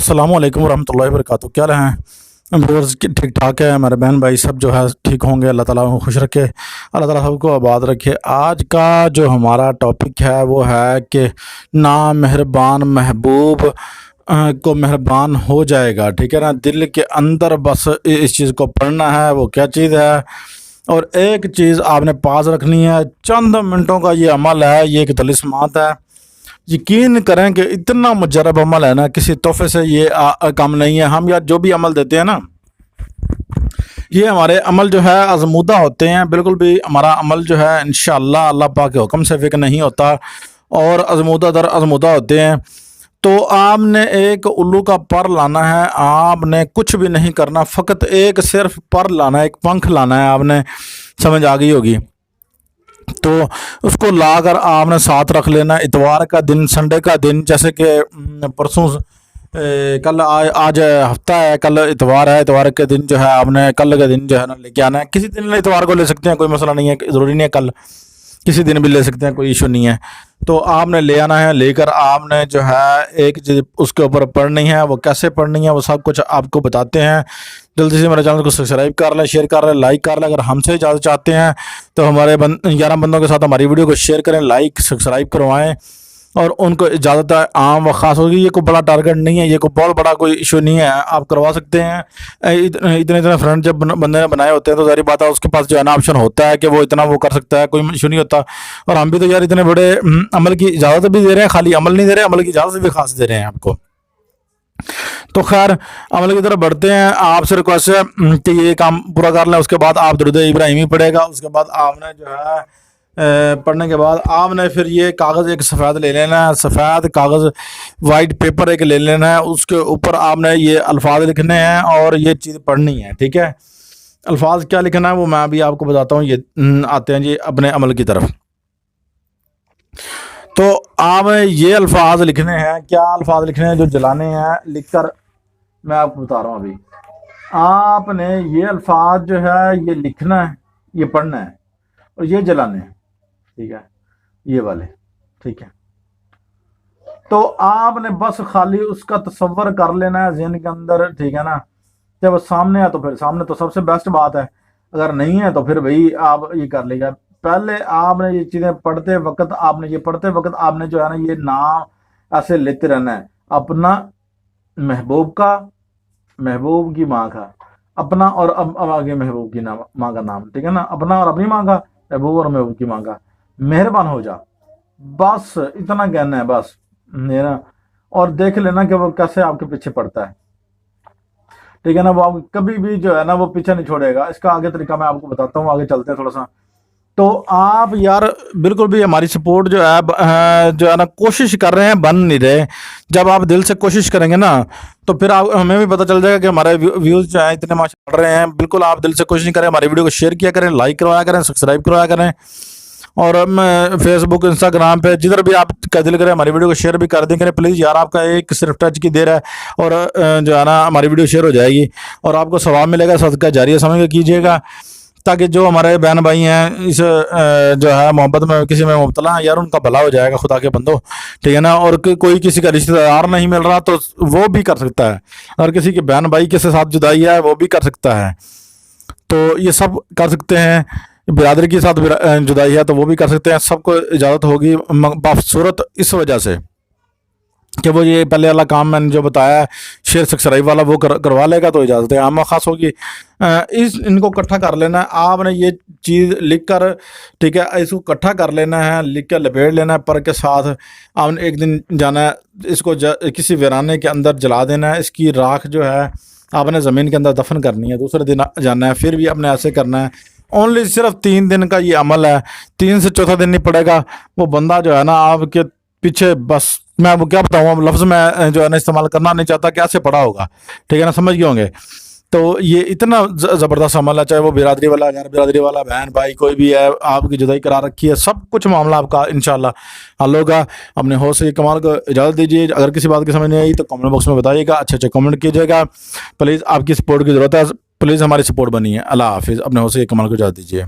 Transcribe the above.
السلام علیکم ورحمۃ اللہ وبرکاتہ۔ کیا رہے ہیں ویورز؟ ٹھیک ٹھاک ہے ہمارے بہن بھائی سب جو ہے ٹھیک ہوں گے، اللہ تعالیٰ کو خوش رکھے، اللہ تعالیٰ سب کو آباد رکھے۔ آج کا جو ہمارا ٹاپک ہے وہ ہے کہ نامہربان محبوب کو مہربان ہو جائے گا، ٹھیک ہے نا۔ دل کے اندر بس اس چیز کو پڑھنا ہے، وہ کیا چیز ہے، اور ایک چیز آپ نے پاس رکھنی ہے۔ چند منٹوں کا یہ عمل ہے، یہ ایک طلسمات ہے۔ یقین کریں کہ اتنا مجرب عمل ہے نا، کسی تحفے سے یہ کام نہیں ہے۔ ہم یا جو بھی عمل دیتے ہیں نا، یہ ہمارے عمل جو ہے آزمودہ ہوتے ہیں۔ بالکل بھی ہمارا عمل جو ہے انشاءاللہ اللہ پاک کے حکم سے فکر نہیں ہوتا، اور آزمودہ در آزمودہ ہوتے ہیں۔ تو آپ نے ایک الو کا پر لانا ہے، آپ نے کچھ بھی نہیں کرنا، فقط ایک صرف پر لانا ہے، ایک پنکھ لانا ہے۔ آپ نے سمجھ آ گئی ہوگی، تو اس کو لا کر آپ نے ساتھ رکھ لینا۔ اتوار کا دن، سنڈے کا دن، جیسے کہ پرسوں کل آج ہفتہ ہے، کل اتوار ہے، اتوار کے دن جو ہے آپ نے کل کے دن جو ہے نا لے کے آنا ہے۔ کسی دن اتوار کو لے سکتے ہیں، کوئی مسئلہ نہیں ہے، ضروری نہیں ہے کل، کسی دن بھی لے سکتے ہیں، کوئی ایشو نہیں ہے۔ تو آپ نے لے آنا ہے، لے کر آپ نے جو ہے ایک چیز اس کے اوپر پڑھنی ہے۔ وہ کیسے پڑھنی ہے وہ سب کچھ آپ کو بتاتے ہیں۔ جلدی سے میرے چینل کو سبسکرائب کر لیں، شیئر کر لیں، لائک کر لیں۔ اگر ہم سے اجازت چاہتے ہیں تو ہمارے 11 بندوں کے ساتھ ہماری ویڈیو کو شیئر کریں، لائک سبسکرائب کروائیں، اور ان کو اجازت ہے عام و خاص ہوگی۔ یہ کوئی بڑا ٹارگٹ نہیں ہے، یہ کوئی بہت بڑا کوئی ایشو نہیں ہے، آپ کروا سکتے ہیں۔ اتنے فرینڈ جب بندے نے بنائے ہوتے ہیں تو ظاہری بات ہے اس کے پاس جو ہے نا آپشن ہوتا ہے کہ وہ اتنا وہ کر سکتا ہے، کوئی ایشو نہیں ہوتا۔ اور ہم بھی تو یار اتنے بڑے عمل کی اجازت بھی دے رہے ہیں، خالی عمل نہیں دے رہے، عمل کی اجازت بھی خاص دے رہے ہیں آپ کو۔ تو خیر عمل کی طرف بڑھتے ہیں۔ آپ سے ریکویسٹ ہے کہ یہ کام پورا کر لیں، اس کے بعد آپ درود ابراہیمی پڑھے گا۔ اس کے بعد آپ نے جو ہے پڑھنے کے بعد آپ نے پھر یہ کاغذ ایک سفید لے لینا ہے، سفید کاغذ، وائٹ پیپر ایک لے لینا ہے۔ اس کے اوپر آپ نے یہ الفاظ لکھنے ہیں اور یہ چیز پڑھنی ہے، ٹھیک ہے۔ الفاظ کیا لکھنا ہے وہ میں ابھی آپ کو بتاتا ہوں۔ یہ آتے ہیں جی اپنے عمل کی طرف۔ تو آپ یہ الفاظ لکھنے ہیں، کیا الفاظ لکھنے ہیں جو جلانے ہیں، لکھ کر میں آپ کو بتا رہا ہوں ابھی۔ آپ نے یہ الفاظ جو ہے یہ لکھنا ہے، یہ پڑھنا ہے، اور یہ جلانے ہیں، ٹھیک ہے، یہ والے، ٹھیک ہے۔ تو آپ نے بس خالی اس کا تصور کر لینا ہے ذہن کے اندر، ٹھیک ہے نا۔ جب وہ سامنے ہے تو پھر سامنے تو سب سے بیسٹ بات ہے، اگر نہیں ہے تو پھر بھائی آپ یہ کر لے گا۔ پہلے آپ نے یہ چیزیں پڑھتے وقت آپ نے جو ہے نا یہ نام ایسے لیتے رہنا ہے، اپنا، محبوب کا، محبوب کی ماں کا، اپنا اور اب آگے محبوب کی ماں کا نام، ٹھیک ہے نا، اپنا اور اپنی ماں کا، محبوب اور محبوب کی ماں کا، مہربان ہو جا، بس اتنا کہنا ہے بس، اور دیکھ لینا کہ وہ کیسے آپ کے پیچھے پڑتا ہے، ٹھیک ہے نا۔ وہ آپ کبھی بھی جو ہے نا وہ پیچھے نہیں چھوڑے گا۔ اس کا آگے طریقہ میں آپ کو بتاتا ہوں، آگے چلتے ہیں تھوڑا سا۔ تو آپ یار بالکل بھی ہماری سپورٹ جو ہے نا کوشش کر رہے ہیں، بن نہیں رہے۔ جب آپ دل سے کوشش کریں گے نا تو پھر ہمیں بھی پتہ چل جائے گا کہ ہمارے ویوز جو ہیں اتنے ماشاءاللہ بڑھ رہے ہیں۔ بالکل آپ دل سے کوشش کریں، ہماری ویڈیو کو شیئر کیا کریں، لائک کروایا کریں، سبسکرائب کروایا کریں، اور فیس بک، انسٹاگرام پہ جدھر بھی آپ کا دل کرے ہماری ویڈیو کو شیئر بھی کر دیں کریں پلیز یار۔ آپ کا ایک صرف ٹچ کی دیر ہے اور جو ہے نا ہماری ویڈیو شیئر ہو جائے گی، اور آپ کو ثواب ملے گا، صدقہ جاریہ سمجھ کے کیجیے گا، تاکہ جو ہمارے بہن بھائی ہیں اس جو ہے محبت میں کسی میں مبتلا ہیں یار، ان کا بھلا ہو جائے گا خدا کے بندو، ٹھیک ہے نا۔ اور کوئی کسی کا رشتہ دار نہیں مل رہا تو وہ بھی کر سکتا ہے، اور کسی کے بہن بھائی کے ساتھ جدائی ہے وہ بھی کر سکتا ہے، تو یہ سب کر سکتے ہیں۔ برادری کے ساتھ جدائی ہے تو وہ بھی کر سکتے ہیں، سب کو اجازت ہوگی بصورت اس وجہ سے کہ وہ یہ پہلے والا کام میں نے جو بتایا ہے شیئر سبسکرائب والا وہ کروا لے گا تو اجازت ہے عام خاص ہوگی۔ ان کو اکٹھا کر لینا ہے، آپ نے یہ چیز لکھ کر، ٹھیک ہے، اس کو اکٹھا کر لینا ہے، لکھ کر لپیٹ لینا ہے پر کے ساتھ۔ آپ نے ایک دن جانا ہے، اس کو کسی ویرانے کے اندر جلا دینا ہے، اس کی راکھ جو ہے آپ نے زمین کے اندر دفن کرنی ہے۔ دوسرے دن جانا ہے، پھر بھی آپ نے ایسے کرنا ہے۔ اونلی صرف 3 دن کا یہ عمل ہے، 3 سے چوتھا دن نہیں پڑے گا وہ بندہ جو ہے نا آپ کے پیچھے، بس میں وہ کیا بتاؤں، اب لفظ میں جو ہے نا استعمال کرنا نہیں چاہتا کہ ایسے پڑا ہوگا، ٹھیک ہے نا، سمجھ گئے ہوں گے۔ تو یہ اتنا زبردست عمل ہے، چاہے وہ برادری والا، غیر برادری والا، بہن بھائی کوئی بھی ہے، آپ کی جدائی کرا رکھی ہے، سب کچھ معاملہ آپ کا انشاءاللہ حل ہوگا۔ اپنے حوصلے سے کمال کو اجازت دیجیے۔ اگر کسی بات کی سمجھ نہیں آئی تو کمنٹ باکس میں بتائیے گا، اچھے کمنٹ کیجیے گا، پلیز آپ کی سپورٹ کی ضرورت ہے، پلیز ہماری سپورٹ بنی ہے۔ اللہ حافظ، اپنے حوصلے سے کمال کو اجازت دیجیے۔